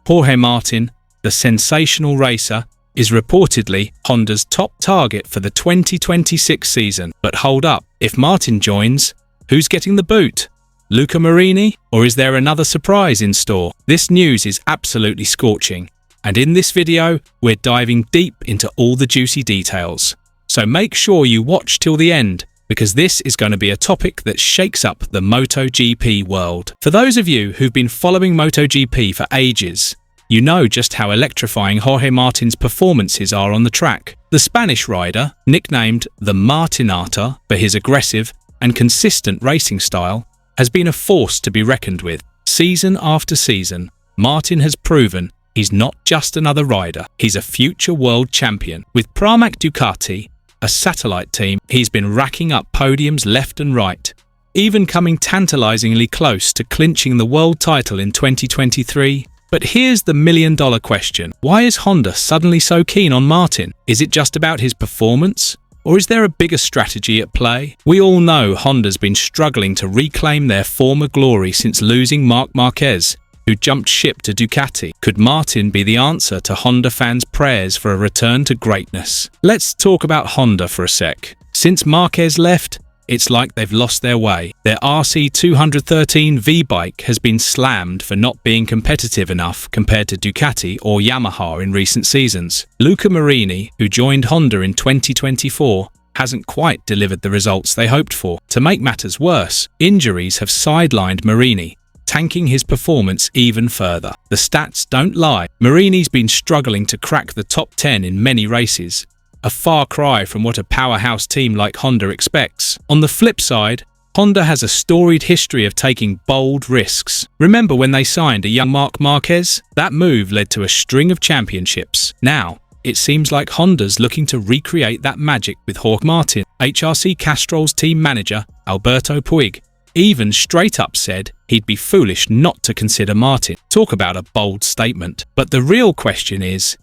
Jorge Martin, the sensational racer, is reportedly Honda's top target for the 2026 season. But hold up, if Martin joins, who's getting the boot? Luca Marini? Or is there another surprise in store? This news is absolutely scorching, and in this video, we're diving deep into all the juicy details. So make sure you watch till the end, because this is going to be a topic that shakes up the MotoGP world. For those of you who've been following MotoGP for ages, you know just how electrifying Jorge Martin's performances are on the track. The Spanish rider, nicknamed the Martinator for his aggressive and consistent racing style, has been a force to be reckoned with. Season after season, Martin has proven he's not just another rider, he's a future world champion. With Pramac Ducati, a satellite team, he's been racking up podiums left and right, even coming tantalizingly close to clinching the world title in 2023. But here's the million-dollar question. Why is Honda suddenly so keen on Martin? Is it just about his performance? Or is there a bigger strategy at play? We all know Honda's been struggling to reclaim their former glory since losing Marc Marquez, who jumped ship to Ducati. Could Martin be the answer to Honda fans' prayers for a return to greatness? Let's talk about Honda for a sec. Since Marquez left, it's like they've lost their way. Their RC213 V-bike has been slammed for not being competitive enough compared to Ducati or Yamaha in recent seasons. Luca Marini, who joined Honda in 2024, hasn't quite delivered the results they hoped for. To make matters worse, injuries have sidelined Marini, tanking his performance even further. The stats don't lie. Marini's been struggling to crack the top 10 in many races, a far cry from what a powerhouse team like Honda expects. On the flip side, Honda has a storied history of taking bold risks. Remember when they signed a young Marc Marquez? That move led to a string of championships. Now, it seems like Honda's looking to recreate that magic with Jorge Martin. HRC Castrol's team manager, Alberto Puig, even straight up said he'd be foolish not to consider Martin. Talk about a bold statement. But the real question is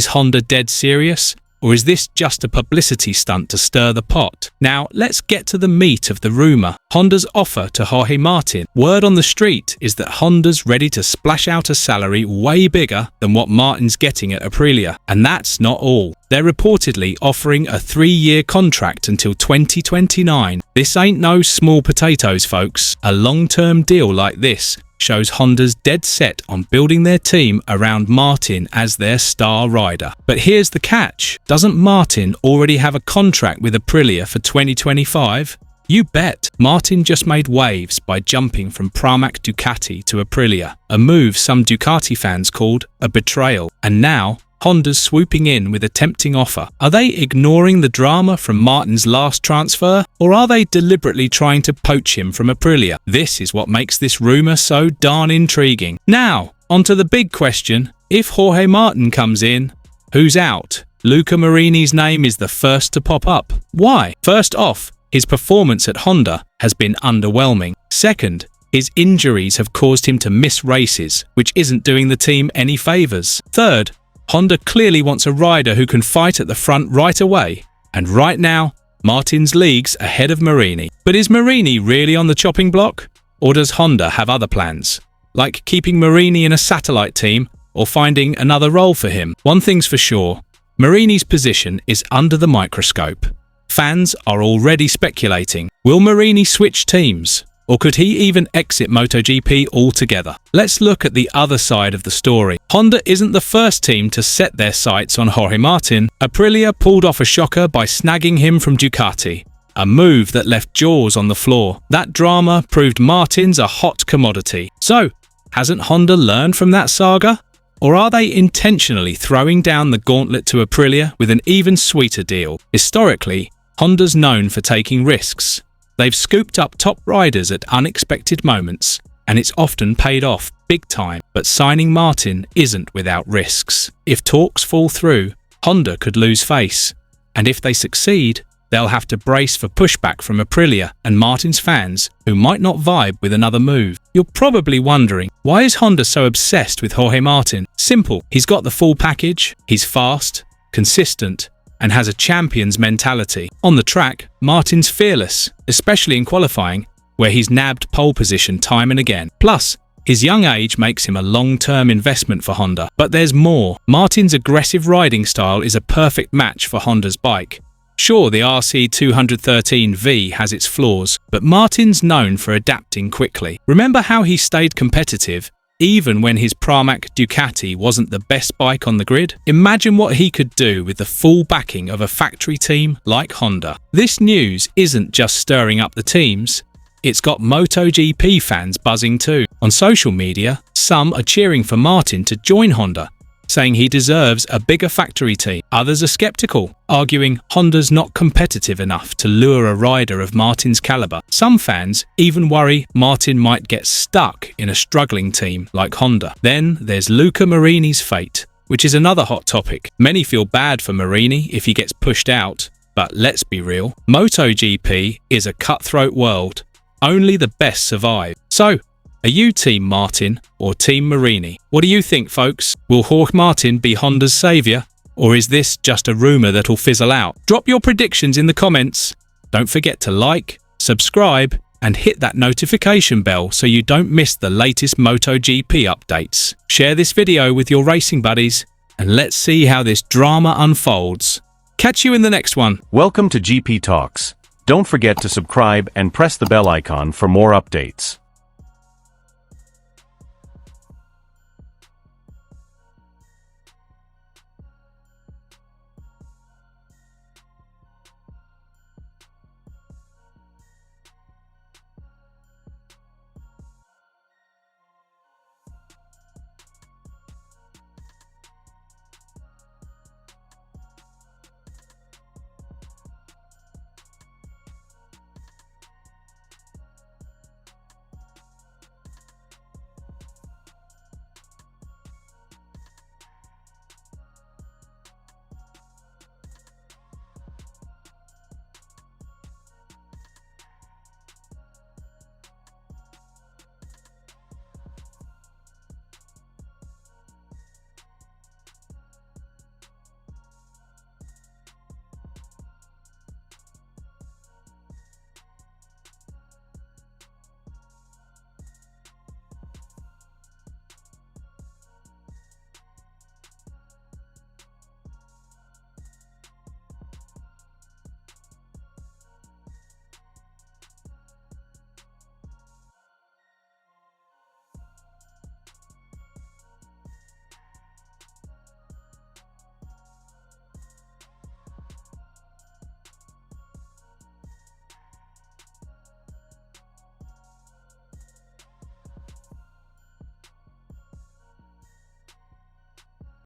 Honda dead serious? Or is this just a publicity stunt to stir the pot? Now, let's get to the meat of the rumour. Honda's offer to Jorge Martin. Word on the street is that Honda's ready to splash out a salary way bigger than what Martin's getting at Aprilia. And that's not all. They're reportedly offering a 3-year contract until 2029. This ain't no small potatoes, folks. A long-term deal like this shows Honda's dead set on building their team around Martin as their star rider. But here's the catch. Doesn't Martin already have a contract with Aprilia for 2025? You bet. Martin just made waves by jumping from Pramac Ducati to Aprilia, a move some Ducati fans called a betrayal. And now, Honda's swooping in with a tempting offer. Are they ignoring the drama from Martin's last transfer, or are they deliberately trying to poach him from Aprilia? This is what makes this rumour so darn intriguing. Now, onto the big question. If Jorge Martin comes in, who's out? Luca Marini's name is the first to pop up. Why? First off, his performance at Honda has been underwhelming. Second, his injuries have caused him to miss races, which isn't doing the team any favours. Third, Honda clearly wants a rider who can fight at the front right away. And right now, Martin's leagues ahead of Marini. But is Marini really on the chopping block? Or does Honda have other plans? Like keeping Marini in a satellite team or finding another role for him? One thing's for sure, Marini's position is under the microscope. Fans are already speculating. Will Marini switch teams? Or could he even exit MotoGP altogether? Let's look at the other side of the story. Honda isn't the first team to set their sights on Jorge Martin. Aprilia pulled off a shocker by snagging him from Ducati, a move that left jaws on the floor. That drama proved Martin's a hot commodity. So, hasn't Honda learned from that saga? Or are they intentionally throwing down the gauntlet to Aprilia with an even sweeter deal? Historically, Honda's known for taking risks. They've scooped up top riders at unexpected moments, and it's often paid off big time. But signing Martin isn't without risks. If talks fall through, Honda could lose face. And if they succeed, they'll have to brace for pushback from Aprilia and Martin's fans, who might not vibe with another move. You're probably wondering, why is Honda so obsessed with Jorge Martin? Simple. He's got the full package. He's fast, consistent, and has a champion's mentality. On the track, Martin's fearless, especially in qualifying, where he's nabbed pole position time and again. Plus, His young age makes him a long-term investment for Honda. But there's more. Martin's aggressive riding style is a perfect match for Honda's bike. Sure, the RC213V has its flaws, but Martin's known for adapting quickly. Remember how he stayed competitive even when his Pramac Ducati wasn't the best bike on the grid? Imagine what he could do with the full backing of a factory team like Honda. This news isn't just stirring up the teams, it's got MotoGP fans buzzing too. On social media, some are cheering for Martin to join Honda, saying he deserves a bigger factory team. Others are skeptical, arguing Honda's not competitive enough to lure a rider of Martin's caliber. Some fans even worry Martin might get stuck in a struggling team like Honda. Then there's Luca Marini's fate, which is another hot topic. Many feel bad for Marini if he gets pushed out, but let's be real, MotoGP is a cutthroat world. Only the best survive. So, are you Team Martin or Team Marini? What do you think, folks? Will Jorge Martin be Honda's saviour? Or is this just a rumour that'll fizzle out? Drop your predictions in the comments. Don't forget to like, subscribe, and hit that notification bell so you don't miss the latest MotoGP updates. Share this video with your racing buddies, and let's see how this drama unfolds. Catch you in the next one. Welcome to GP Talks. Don't forget to subscribe and press the bell icon for more updates.